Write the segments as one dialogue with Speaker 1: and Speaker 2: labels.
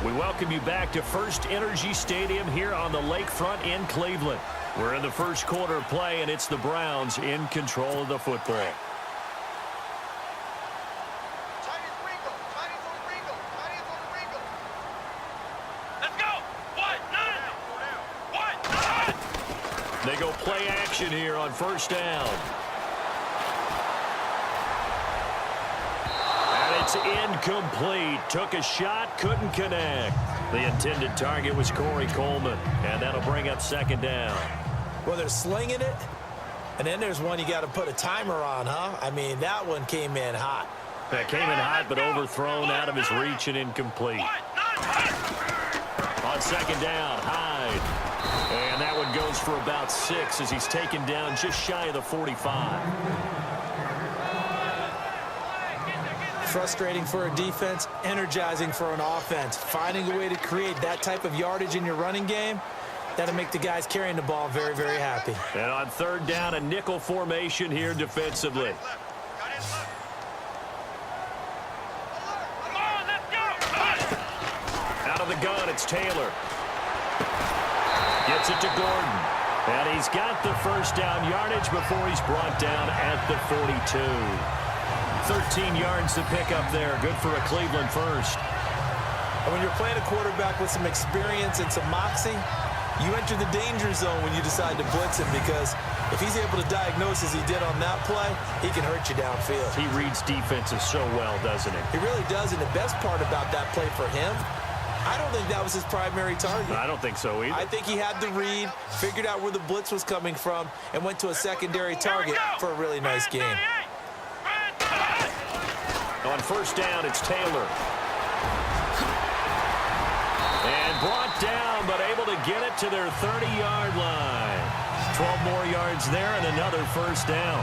Speaker 1: We welcome you back to First Energy Stadium here on the lakefront in Cleveland. We're in the first quarter of play, and it's the Browns in control of the football. They go play action here on first down. And it's incomplete. Took a shot, couldn't connect. The intended target was Corey Coleman, and that'll bring up second down.
Speaker 2: Well, they're slinging it, and then there's one you got to put a timer on, huh? I mean, that one came in hot.
Speaker 1: That came in hot, but overthrown out of his reach and incomplete. On second down, Hyde. And that one goes for about 6 as he's taken down just shy of the 45.
Speaker 2: Frustrating for a defense, energizing for an offense. Finding a way to create that type of yardage in your running game, that'll make the guys carrying the ball very, very happy.
Speaker 1: And on third down, a nickel formation here defensively. Out of the gun, it's Taylor. Gets it to Gordon. And he's got the first down yardage before he's brought down at the 42. 13 yards to pick up there. Good for a Cleveland first.
Speaker 2: And when you're playing a quarterback with some experience and some moxie, you enter the danger zone when you decide to blitz him, because if he's able to diagnose as he did on that play, he can hurt you downfield.
Speaker 1: He reads defenses so well, doesn't he?
Speaker 2: He really does, and the best part about that play for him, I don't think that was his primary target.
Speaker 1: I don't think so either.
Speaker 2: I think he had the read, figured out where the blitz was coming from, and went to a secondary target for a really nice game.
Speaker 1: On first down, it's Taylor. And brought down, but able to get it to their 30-yard line. 12 more yards there and another first down.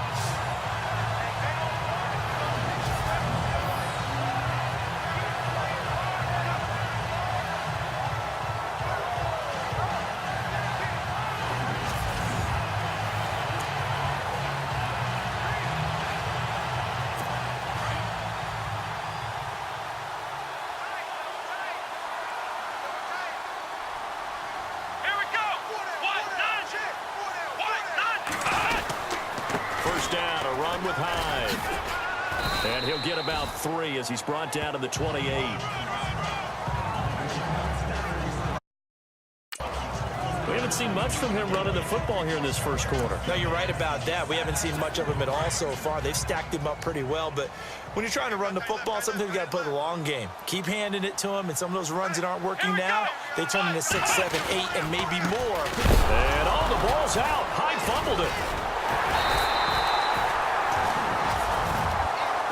Speaker 1: With Hyde. And he'll get about 3 as he's brought down to the 28. We haven't seen much from him running the football here in this first quarter.
Speaker 2: No, you're right about that. We haven't seen much of him at all so far. They've stacked him up pretty well, but when you're trying to run the football, sometimes you got to play the long game. Keep handing it to him, and some of those runs that aren't working now, they turn into 6, 7, 8, and maybe more.
Speaker 1: And all the ball's out. Hyde fumbled it.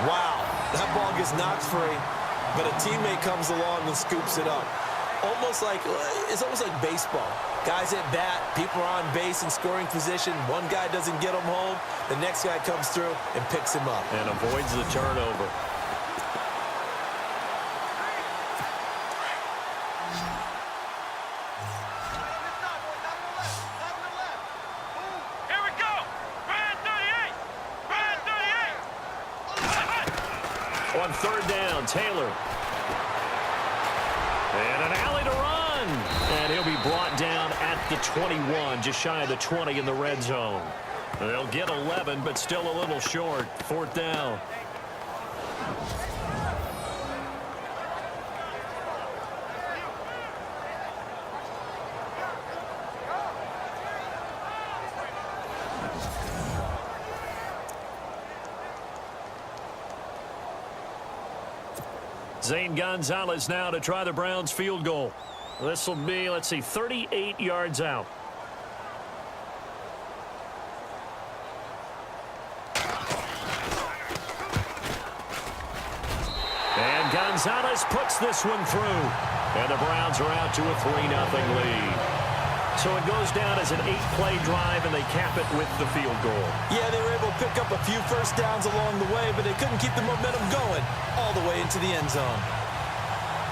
Speaker 2: Wow, that ball gets knocked free, but a teammate comes along and scoops it up. It's almost like baseball. Guys at bat, people are on base in scoring position. One guy doesn't get him home, the next guy comes through and picks him up.
Speaker 1: And avoids the turnover. On third down, Taylor. And an alley to run. And he'll be brought down at the 21, just shy of the 20 in the red zone. They'll get 11, but still a little short. Fourth down. Zane Gonzalez now to try the Browns field goal. This will be, 38 yards out. And Gonzalez puts this one through. And the Browns are out to a 3-0 lead. So it goes down as an 8-play drive, and they cap it with the field goal.
Speaker 2: Yeah, they were able to pick up a few first downs along the way, but they couldn't keep the momentum going all the way into the end zone.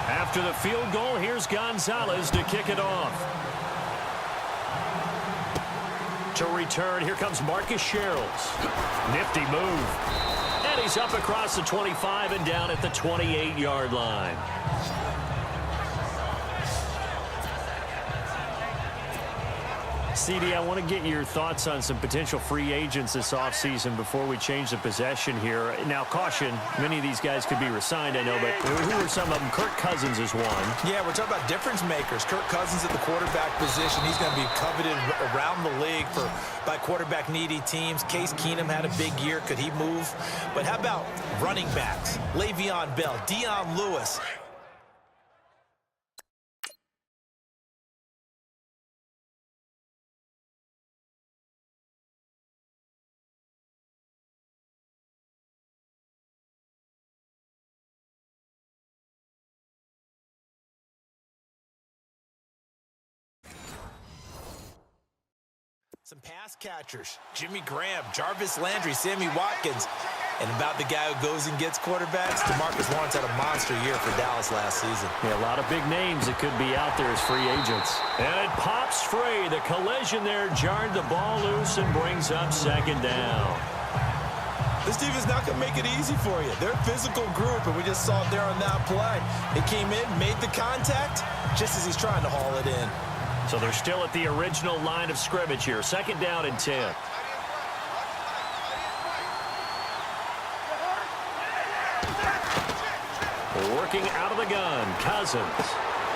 Speaker 1: After the field goal, here's Gonzalez to kick it off. To return, here comes Marcus Sherrills. Nifty move. And he's up across the 25 and down at the 28-yard line. CD, I want to get your thoughts on some potential free agents this offseason before we change the possession here. Now, caution, many of these guys could be re-signed, I know, but who are some of them? Kirk Cousins is one.
Speaker 2: Yeah, we're talking about difference makers. Kirk Cousins at the quarterback position. He's going to be coveted around the league by quarterback-needy teams. Case Keenum had a big year. Could he move? But how about running backs? Le'Veon Bell, Dion Lewis. Some pass catchers, Jimmy Graham, Jarvis Landry, Sammy Watkins. And about the guy who goes and gets quarterbacks, DeMarcus Lawrence had a monster year for Dallas last season.
Speaker 1: Yeah, a lot of big names that could be out there as free agents. And it pops free. The collision there jarred the ball loose and brings up second down.
Speaker 2: This defense is not going to make it easy for you. They're a physical group, and we just saw it there on that play. They came in, made the contact, just as he's trying to haul it in.
Speaker 1: So they're still at the original line of scrimmage here. Second down and 10. Working out of the gun, Cousins.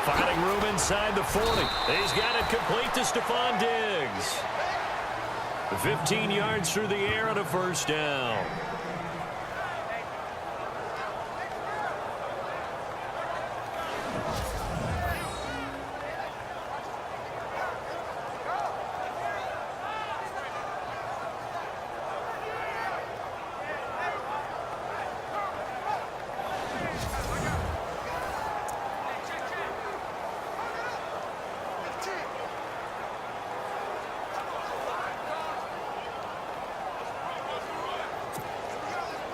Speaker 1: Finding room inside the 40. He's got it complete to Stephon Diggs. 15 yards through the air and a first down.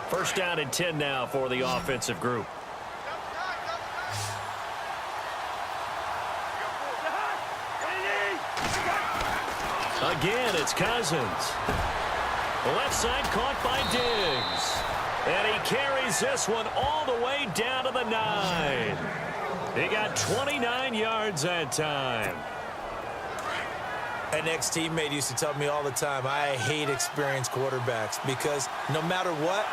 Speaker 1: First down and 10 now for the offensive group. Again, it's Cousins. Left side caught by Diggs. And he carries this one all the way down to the 9. He got 29 yards that time.
Speaker 2: An ex-teammate used to tell me all the time, I hate experienced quarterbacks because no matter what,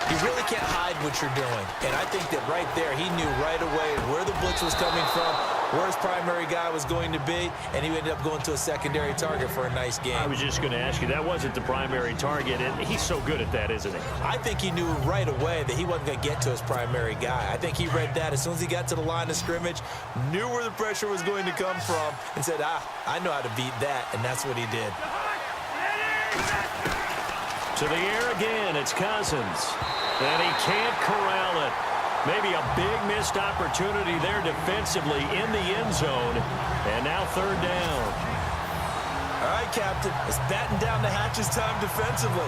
Speaker 2: you really can't hide what you're doing. And I think that right there, he knew right away where the blitz was coming from, where his primary guy was going to be, and he ended up going to a secondary target for a nice game.
Speaker 1: I was just going to ask you, that wasn't the primary target, and he's so good at that, isn't he?
Speaker 2: I think he knew right away that he wasn't going to get to his primary guy. I think he read that as soon as he got to the line of scrimmage, knew where the pressure was going to come from, and said, I know how to beat that, and that's what he did.
Speaker 1: To the air again, it's Cousins. And he can't corral it. Maybe a big missed opportunity there defensively in the end zone. And now third down.
Speaker 2: All right, Captain. It's batten down the hatches time defensively.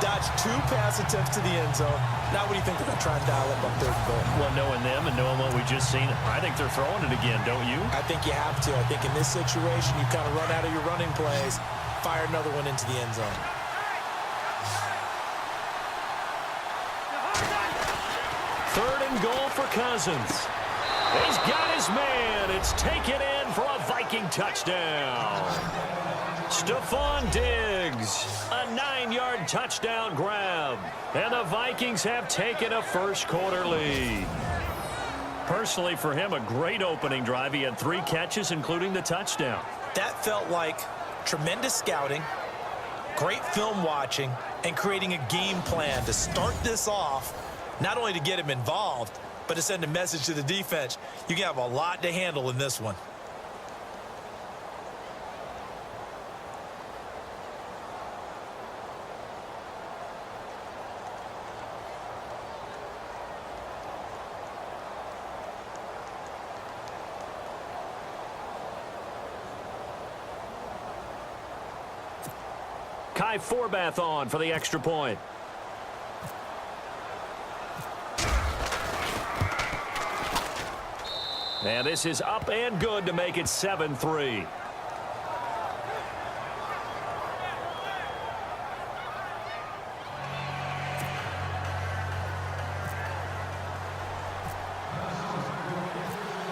Speaker 2: Dodged 2 pass attempts to the end zone. Now what do you think they're going to try and dial up on third and goal?
Speaker 1: Well, knowing them and knowing what we just seen, I think they're throwing it again, don't you?
Speaker 2: I think you have to. I think in this situation, you kind of run out of your running plays, fire another one into the end zone.
Speaker 1: Third and goal for Cousins. He's got his man. It's taken in for a Viking touchdown. Stephon Diggs, a 9-yard touchdown grab. And the Vikings have taken a first-quarter lead. Personally, for him, a great opening drive. He had 3 catches, including the touchdown.
Speaker 2: That felt like tremendous scouting, great film watching, and creating a game plan to start this off. Not only to get him involved, but to send a message to the defense. You can have a lot to handle in this one.
Speaker 1: Kai Forbath on for the extra point. And this is up and good to make it 7-3.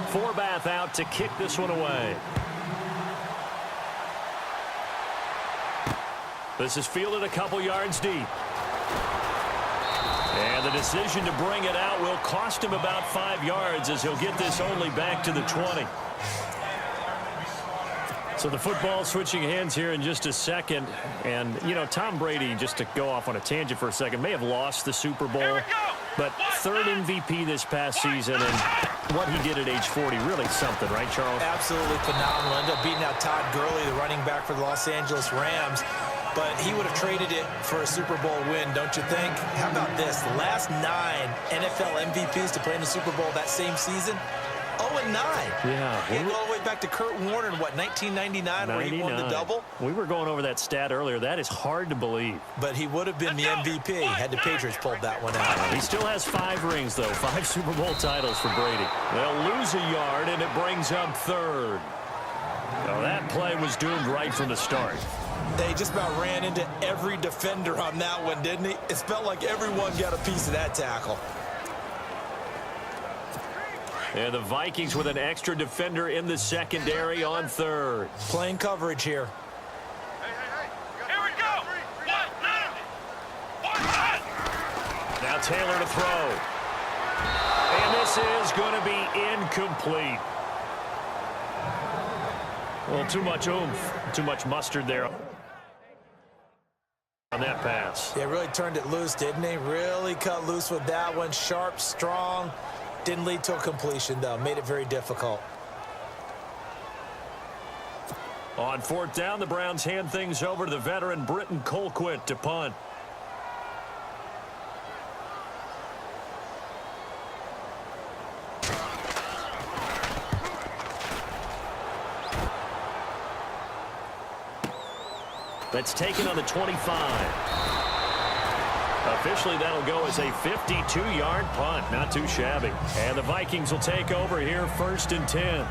Speaker 1: Forbath out to kick this one away. This is fielded a couple yards deep. And the decision to bring it out will cost him about 5 yards as he'll get this only back to the 20. So the football switching hands here in just a second. And, you know, Tom Brady, just to go off on a tangent for a second, may have lost the Super Bowl. But third MVP this past season, and what he did at age 40, really something, right, Charles?
Speaker 2: Absolutely phenomenal. Ended up beating out Todd Gurley, the running back for the Los Angeles Rams. But he would have traded it for a Super Bowl win, don't you think? How about this? The last 9 NFL MVPs to play in the Super Bowl that same season, 0-9.
Speaker 1: Yeah.
Speaker 2: He go all the way back to Kurt Warner in, what, 1999, where he won the double?
Speaker 1: We were going over that stat earlier. That is hard to believe.
Speaker 2: But he would have been the MVP had the Patriots pulled that one out.
Speaker 1: He still has 5 rings, though. 5 Super Bowl titles for Brady. They'll lose a yard, and it brings up third. Now, that play was doomed right from the start.
Speaker 2: They just about ran into every defender on that one, didn't he? It felt like everyone got a piece of that tackle.
Speaker 1: And the Vikings with an extra defender in the secondary on third.
Speaker 2: Playing coverage here.
Speaker 3: Here we go.
Speaker 1: Now Taylor to throw. And this is going to be incomplete. Well, too much oomph, too much mustard there on that pass.
Speaker 2: Yeah, really turned it loose, didn't he? Really cut loose with that one. Sharp, strong. Didn't lead to a completion, though. Made it very difficult.
Speaker 1: On fourth down, the Browns hand things over to the veteran Britton Colquitt to punt. That's taken on the 25. Officially, that'll go as a 52-yard punt. Not too shabby. And the Vikings will take over here, 1st and 10.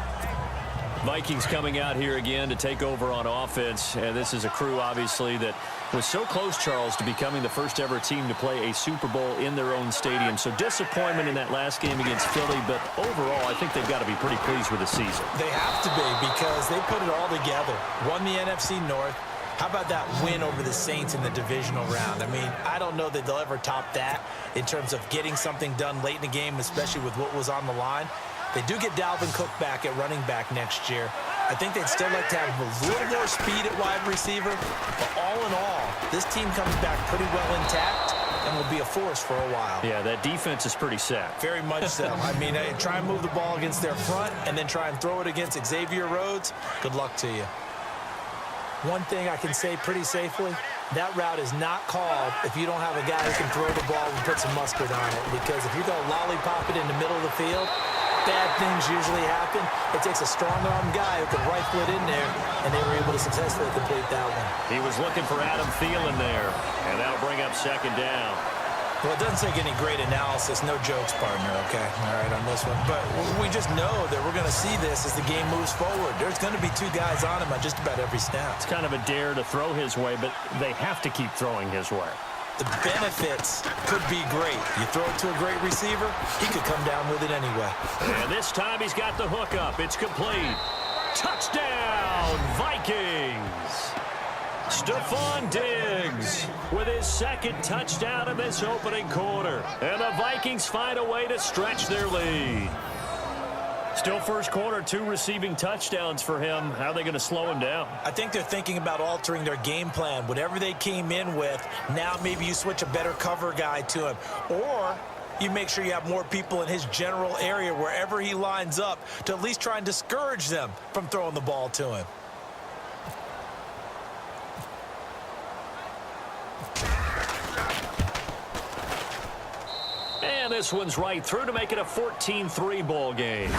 Speaker 1: Vikings coming out here again to take over on offense. And this is a crew, obviously, that was so close, Charles, to becoming the first ever team to play a Super Bowl in their own stadium. So disappointment in that last game against Philly, but overall, I think they've got to be pretty pleased with the season.
Speaker 2: They have to be because they put it all together. Won the NFC North. How about that win over the Saints in the divisional round? I mean, I don't know that they'll ever top that in terms of getting something done late in the game, especially with what was on the line. They do get Dalvin Cook back at running back next year. I think they'd still like to have a little more speed at wide receiver. But all in all, this team comes back pretty well intact and will be a force for a while.
Speaker 1: Yeah, that defense is pretty set.
Speaker 2: Very much so. I mean, try and move the ball against their front and then try and throw it against Xavier Rhodes. Good luck to you. One thing I can say pretty safely, that route is not called if you don't have a guy who can throw the ball and put some mustard on it. Because if you're going to lollipop it in the middle of the field, bad things usually happen. It takes a strong-arm guy who can rifle it in there, and they were able to successfully complete that one.
Speaker 1: He was looking for Adam Thielen there, and that'll bring up 2nd down.
Speaker 2: Well, it doesn't take any great analysis. No jokes, partner, okay? All right, on this one. But we just know that we're going to see this as the game moves forward. There's going to be 2 guys on him on just about every snap.
Speaker 1: It's kind of a dare to throw his way, but they have to keep throwing his way.
Speaker 2: The benefits could be great. You throw it to a great receiver, he could come down with it anyway.
Speaker 1: And this time he's got the hook up. It's complete. Touchdown, Vikings! Stephon Diggs with his 2nd touchdown in this opening quarter. And the Vikings find a way to stretch their lead. Still first quarter, 2 receiving touchdowns for him. How are they going to slow him down?
Speaker 2: I think they're thinking about altering their game plan. Whatever they came in with, now maybe you switch a better cover guy to him. Or you make sure you have more people in his general area wherever he lines up to at least try and discourage them from throwing the ball to him.
Speaker 1: And this one's right through to make it a 14-3 ball game.